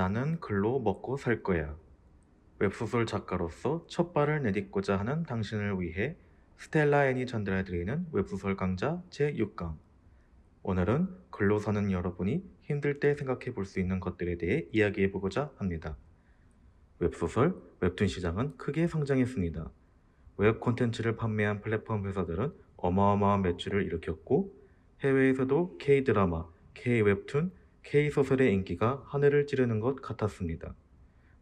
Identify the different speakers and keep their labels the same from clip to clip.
Speaker 1: 나는 글로 먹고 살 거야. 웹소설 작가로서 첫 발을 내딛고자 하는 당신을 위해 스텔라 애니 전달해드리는 웹소설 강좌 제6강. 오늘은 글로 사는 여러분이 힘들 때 생각해 볼 수 있는 것들에 대해 이야기해 보고자 합니다. 웹소설, 웹툰 시장은 크게 성장했습니다. 웹 콘텐츠를 판매한 플랫폼 회사들은 어마어마한 매출을 일으켰고, 해외에서도 K-드라마, K-웹툰, K-소설의 인기가 하늘을 찌르는 것 같았습니다.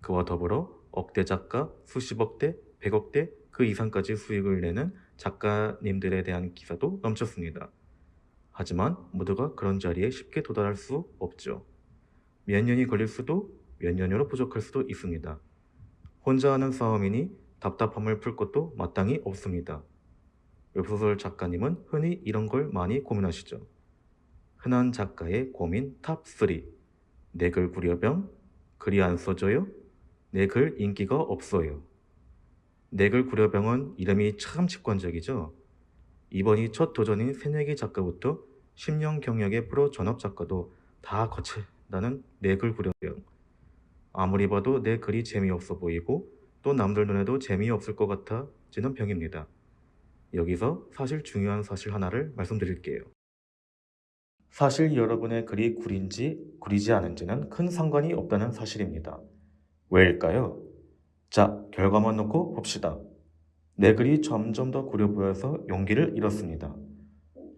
Speaker 1: 그와 더불어 억대 작가, 수십억대, 백억대, 그 이상까지 수익을 내는 작가님들에 대한 기사도 넘쳤습니다. 하지만 모두가 그런 자리에 쉽게 도달할 수 없죠. 몇 년이 걸릴 수도, 몇 년여로 부족할 수도 있습니다. 혼자 하는 싸움이니 답답함을 풀 것도 마땅히 없습니다. 웹소설 작가님은 흔히 이런 걸 많이 고민하시죠. 흔한 작가의 고민 탑3. 내 글 구려병, 글이 안 써져요? 내 글 인기가 없어요. 내 글 구려병은 이름이 참 직관적이죠. 이번이 첫 도전인 새내기 작가부터 10년 경력의 프로 전업 작가도 다 거친다는 내 글 구려병. 아무리 봐도 내 글이 재미없어 보이고 또 남들 눈에도 재미없을 것 같아지는 병입니다. 여기서 사실 중요한 사실 하나를 말씀드릴게요. 사실 여러분의 글이 구린지 구리지 않은지는 큰 상관이 없다는 사실입니다. 왜일까요? 자, 결과만 놓고 봅시다. 내 글이 점점 더 구려 보여서 용기를 잃었습니다.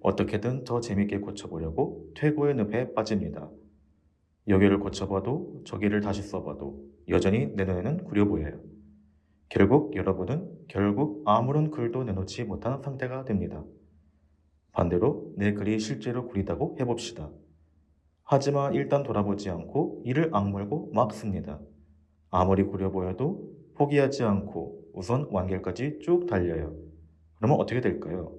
Speaker 1: 어떻게든 더 재밌게 고쳐보려고 퇴고의 늪에 빠집니다. 여기를 고쳐봐도 저기를 다시 써봐도 여전히 내 눈에는 구려 보여요. 결국 여러분은 아무런 글도 내놓지 못한 상태가 됩니다. 반대로 내 글이 실제로 구리다고 해봅시다. 하지만 일단 돌아보지 않고 이를 악물고 막 씁니다. 아무리 구려 보여도 포기하지 않고 우선 완결까지 쭉 달려요. 그러면 어떻게 될까요?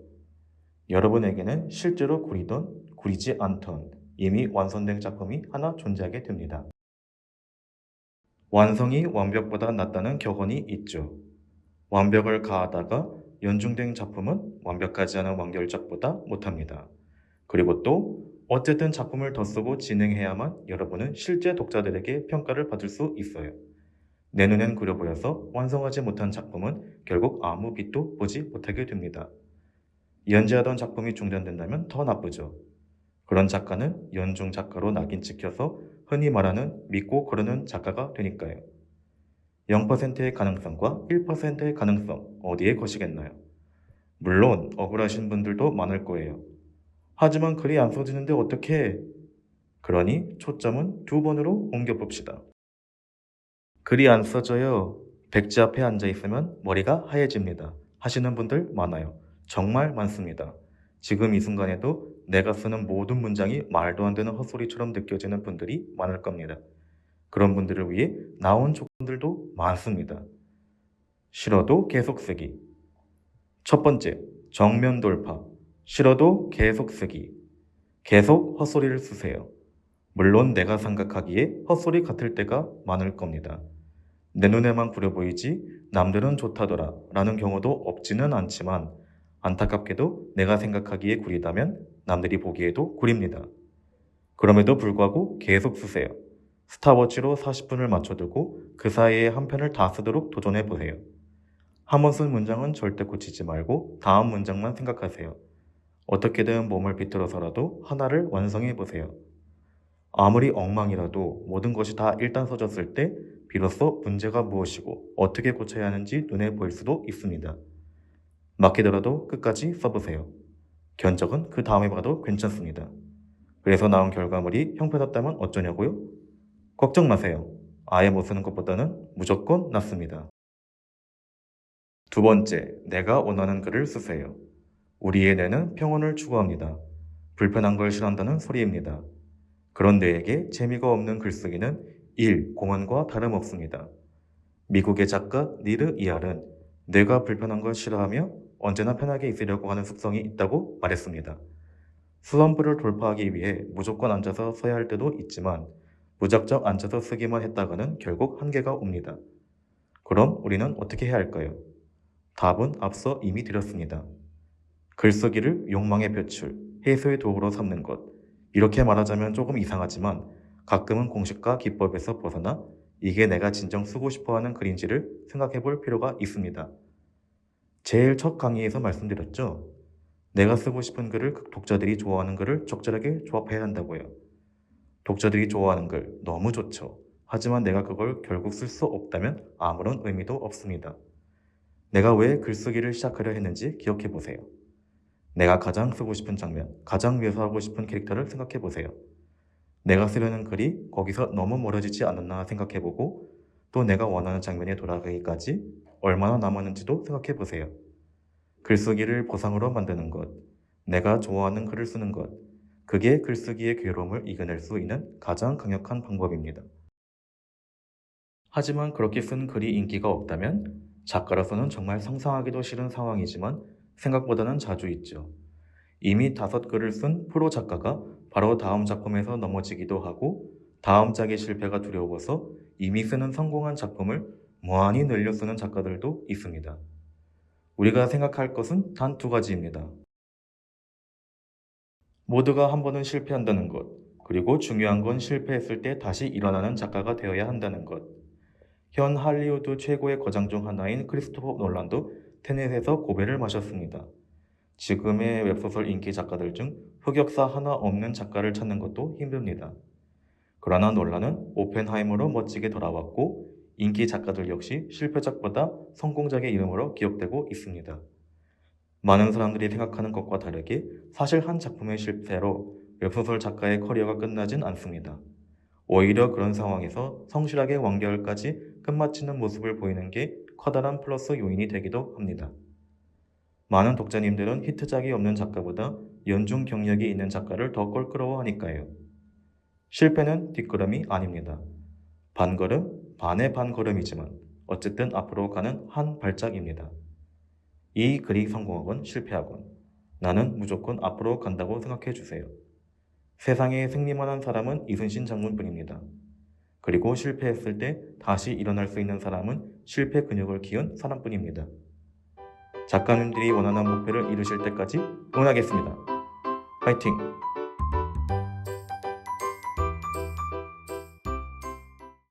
Speaker 1: 여러분에게는 실제로 구리던 구리지 않던 이미 완성된 작품이 하나 존재하게 됩니다. 완성이 완벽보다 낫다는 격언이 있죠. 완벽을 가하다가 연중된 작품은 완벽하지 않은 완결작보다 못합니다. 그리고 또 어쨌든 작품을 더 쓰고 진행해야만 여러분은 실제 독자들에게 평가를 받을 수 있어요. 내 눈엔 구려 보여서 완성하지 못한 작품은 결국 아무 빛도 보지 못하게 됩니다. 연재하던 작품이 중단된다면 더 나쁘죠. 그런 작가는 연중 작가로 낙인 찍혀서 흔히 말하는 믿고 거르는 작가가 되니까요. 0%의 가능성과 1%의 가능성 어디에 거시겠나요? 물론 억울하신 분들도 많을 거예요. 하지만 글이 안 써지는데 어떡해? 그러니 초점은 두 번으로 옮겨봅시다. 글이 안 써져요. 백지 앞에 앉아 있으면 머리가 하얘집니다. 하시는 분들 많아요. 정말 많습니다. 지금 이 순간에도 내가 쓰는 모든 문장이 말도 안 되는 헛소리처럼 느껴지는 분들이 많을 겁니다. 그런 분들을 위해 나온 조건들도 많습니다. 싫어도 계속 쓰기. 첫 번째, 정면 돌파. 싫어도 계속 쓰기. 계속 헛소리를 쓰세요. 물론 내가 생각하기에 헛소리 같을 때가 많을 겁니다. 내 눈에만 구려 보이지 남들은 좋다더라 라는 경우도 없지는 않지만 안타깝게도 내가 생각하기에 구리다면 남들이 보기에도 구립니다. 그럼에도 불구하고 계속 쓰세요. 스탑워치로 40분을 맞춰두고 그 사이에 한 편을 다 쓰도록 도전해보세요. 한 번 쓴 문장은 절대 고치지 말고 다음 문장만 생각하세요. 어떻게든 몸을 비틀어서라도 하나를 완성해보세요. 아무리 엉망이라도 모든 것이 다 일단 써졌을 때 비로소 문제가 무엇이고 어떻게 고쳐야 하는지 눈에 보일 수도 있습니다. 막히더라도 끝까지 써보세요. 견적은 그 다음에 봐도 괜찮습니다. 그래서 나온 결과물이 형편없다면 어쩌냐고요? 걱정 마세요. 아예 못 쓰는 것보다는 무조건 낫습니다. 두 번째, 내가 원하는 글을 쓰세요. 우리의 뇌는 평온을 추구합니다. 불편한 걸 싫어한다는 소리입니다. 그런 뇌에게 재미가 없는 글쓰기는 공원과 다름없습니다. 미국의 작가 니르 이알은 뇌가 불편한 걸 싫어하며 언제나 편하게 있으려고 하는 습성이 있다고 말했습니다. 슬럼프를 돌파하기 위해 무조건 앉아서 써야 할 때도 있지만 무작정 앉아서 쓰기만 했다가는 결국 한계가 옵니다. 그럼 우리는 어떻게 해야 할까요? 답은 앞서 이미 드렸습니다. 글쓰기를 욕망의 표출, 해소의 도구로 삼는 것. 이렇게 말하자면 조금 이상하지만 가끔은 공식과 기법에서 벗어나 이게 내가 진정 쓰고 싶어하는 글인지를 생각해 볼 필요가 있습니다. 제일 첫 강의에서 말씀드렸죠. 내가 쓰고 싶은 글을 독자들이 좋아하는 글을 적절하게 조합해야 한다고요. 독자들이 좋아하는 글 너무 좋죠. 하지만 내가 그걸 결국 쓸 수 없다면 아무런 의미도 없습니다. 내가 왜 글쓰기를 시작하려 했는지 기억해 보세요. 내가 가장 쓰고 싶은 장면, 가장 묘사하고 싶은 캐릭터를 생각해 보세요. 내가 쓰려는 글이 거기서 너무 멀어지지 않았나 생각해 보고 또 내가 원하는 장면에 돌아가기까지 얼마나 남았는지도 생각해 보세요. 글쓰기를 보상으로 만드는 것, 내가 좋아하는 글을 쓰는 것, 그게 글쓰기의 괴로움을 이겨낼 수 있는 가장 강력한 방법입니다. 하지만 그렇게 쓴 글이 인기가 없다면 작가로서는 정말 상상하기도 싫은 상황이지만 생각보다는 자주 있죠. 이미 5글을 쓴 프로 작가가 바로 다음 작품에서 넘어지기도 하고 다음 작의 실패가 두려워서 이미 쓰는 성공한 작품을 무한히 늘려 쓰는 작가들도 있습니다. 우리가 생각할 것은 단 2가지입니다. 모두가 한 번은 실패한다는 것, 그리고 중요한 건 실패했을 때 다시 일어나는 작가가 되어야 한다는 것. 현 할리우드 최고의 거장 중 하나인 크리스토퍼 놀란도 테넷에서 고배를 마셨습니다. 지금의 웹소설 인기 작가들 중 흑역사 하나 없는 작가를 찾는 것도 힘듭니다. 그러나 놀란은 오펜하이머로 멋지게 돌아왔고 인기 작가들 역시 실패작보다 성공작의 이름으로 기억되고 있습니다. 많은 사람들이 생각하는 것과 다르게 사실 한 작품의 실패로 웹소설 작가의 커리어가 끝나진 않습니다. 오히려 그런 상황에서 성실하게 완결까지 끝마치는 모습을 보이는 게 커다란 플러스 요인이 되기도 합니다. 많은 독자님들은 히트작이 없는 작가보다 연중 경력이 있는 작가를 더 껄끄러워하니까요. 실패는 뒷걸음이 아닙니다. 반걸음, 반의 반걸음이지만 어쨌든 앞으로 가는 한 발짝입니다. 이 글이 성공하건 실패하건 나는 무조건 앞으로 간다고 생각해 주세요. 세상에 승리만한 사람은 이순신 장군뿐입니다. 그리고 실패했을 때 다시 일어날 수 있는 사람은 실패 근육을 키운 사람뿐입니다. 작가님들이 원하는 목표를 이루실 때까지 응원하겠습니다. 파이팅!